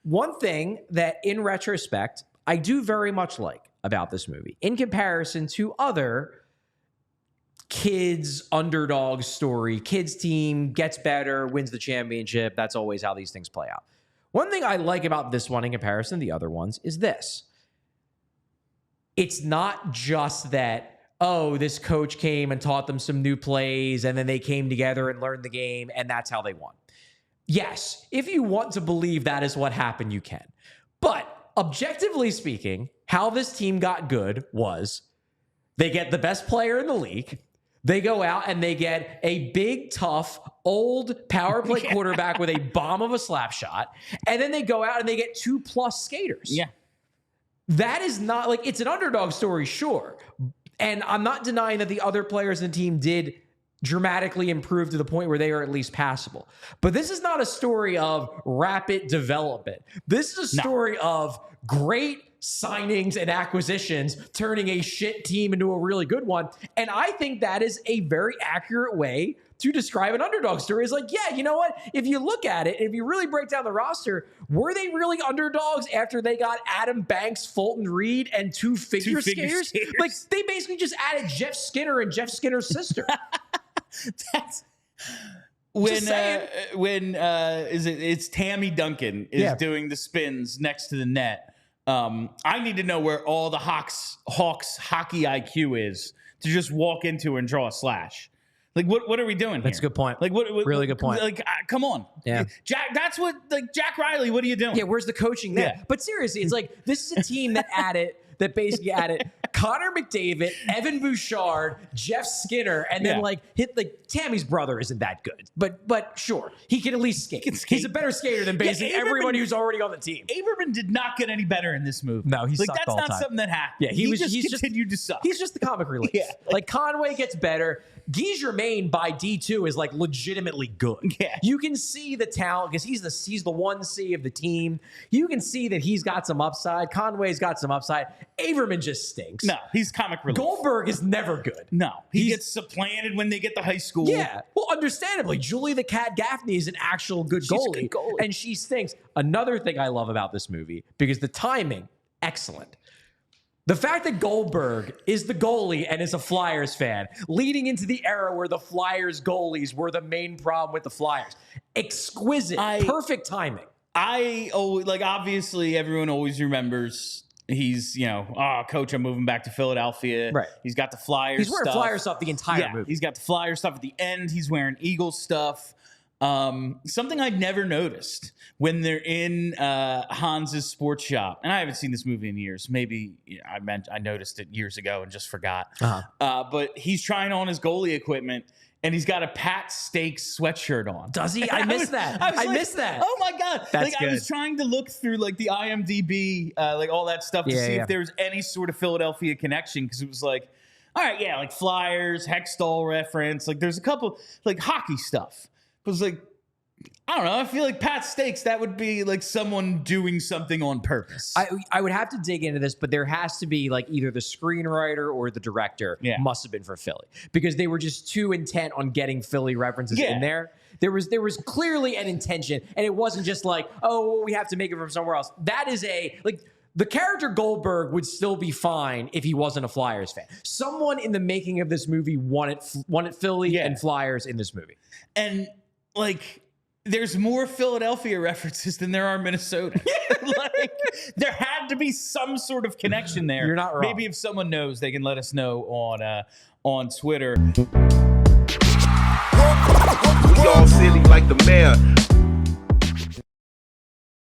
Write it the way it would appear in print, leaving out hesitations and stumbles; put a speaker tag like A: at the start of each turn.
A: One thing that, in retrospect, I do very much like about this movie, in comparison to other kids underdog story, kids team gets better, wins the championship. That's always how these things play out. One thing I like about this one in comparison to the other ones is this. It's not just that, oh, this coach came and taught them some new plays and then they came together and learned the game and that's how they won. Yes, if you want to believe that is what happened, you can. But objectively speaking, how this team got good was they get the best player in the league. They go out and they get a big, tough, old power play quarterback with a bomb of a slap shot. And then they go out and they get 2+ skaters.
B: Yeah.
A: That is not like, it's an underdog story, sure. And I'm not denying that the other players in the team did dramatically improve to the point where they are at least passable. But this is not a story of rapid development. This is a story of great signings and acquisitions turning a shit team into a really good one. And I think that is a very accurate way to describe an underdog story. Is like, yeah, you know what? If you look at it, if you really break down the roster, were they really underdogs after they got Adam Banks, Fulton Reed, and two figure skaters? Like, they basically just added Jeff Skinner and Jeff Skinner's sister.
B: That's it's Tammy Duncan is doing the spins next to the net. I need to know where all the Hawks hockey IQ is to just walk into and draw a slash. Like, what are we doing here?
A: That's a good point.
B: Like, what
A: really good point.
B: Like, come on. Yeah. Jack, that's what, like, Jack Riley, what are you doing?
A: Yeah, where's the coaching there? Yeah. But seriously, it's like, this is a team that basically added Connor McDavid, Evan Bouchard, Jeff Skinner, and then Tammy's brother isn't that good. But sure, he can at least skate. He's a better skater than basically everybody who's already on the team.
B: Averman did not get any better in this movie.
A: No, he's like,
B: that's not something that happened.
A: Yeah,
B: he continued to suck.
A: He's just the comic relief. Like Conway gets better. Guy Germain by D2 is like legitimately good.
B: Yeah.
A: You can see the talent because he's the 1C of the team. You can see that he's got some upside. Conway's got some upside. Averman just stinks.
B: No, he's comic relief.
A: Goldberg is never good.
B: No, he gets supplanted when they get to high school.
A: Yeah, well, understandably, Julie the Cat Gaffney is an actual good goalie, and she stinks. Another thing I love about this movie, because the timing, excellent. The fact that Goldberg is the goalie and is a Flyers fan, leading into the era where the Flyers goalies were the main problem with the Flyers. Exquisite, perfect timing.
B: Obviously, everyone always remembers he's, coach, I'm moving back to Philadelphia.
A: Right.
B: He's got the Flyers
A: stuff. He's wearing Flyers stuff the entire movie.
B: He's got the Flyers stuff at the end. He's wearing Eagles stuff. Something I'd never noticed when they're in Hans's sports shop, and I haven't seen this movie in years. Maybe I noticed it years ago and just forgot. But he's trying on his goalie equipment, and he's got a Pat Stakes sweatshirt on.
A: Does he? I missed that. I missed that.
B: Oh my god!
A: That's good.
B: I was trying to look through the IMDb, all that stuff to see if there was any sort of Philadelphia connection, because it was like, all right, Flyers, Hextall reference. There's a couple hockey stuff. It was like, I don't know. I feel like Pat Stakes, that would be like someone doing something on purpose.
A: I would have to dig into this, but there has to be either the screenwriter or the director must have been for Philly, because they were just too intent on getting Philly references in there. There was clearly an intention, and it wasn't just we have to make it from somewhere else. That is the character Goldberg would still be fine if he wasn't a Flyers fan. Someone in the making of this movie wanted Philly and Flyers in this movie.
B: And there's more Philadelphia references than there are Minnesota. There had to be some sort of connection there.
A: You're not wrong.
B: Maybe if someone knows, they can let us know on Twitter.
C: We all silly like the mayor.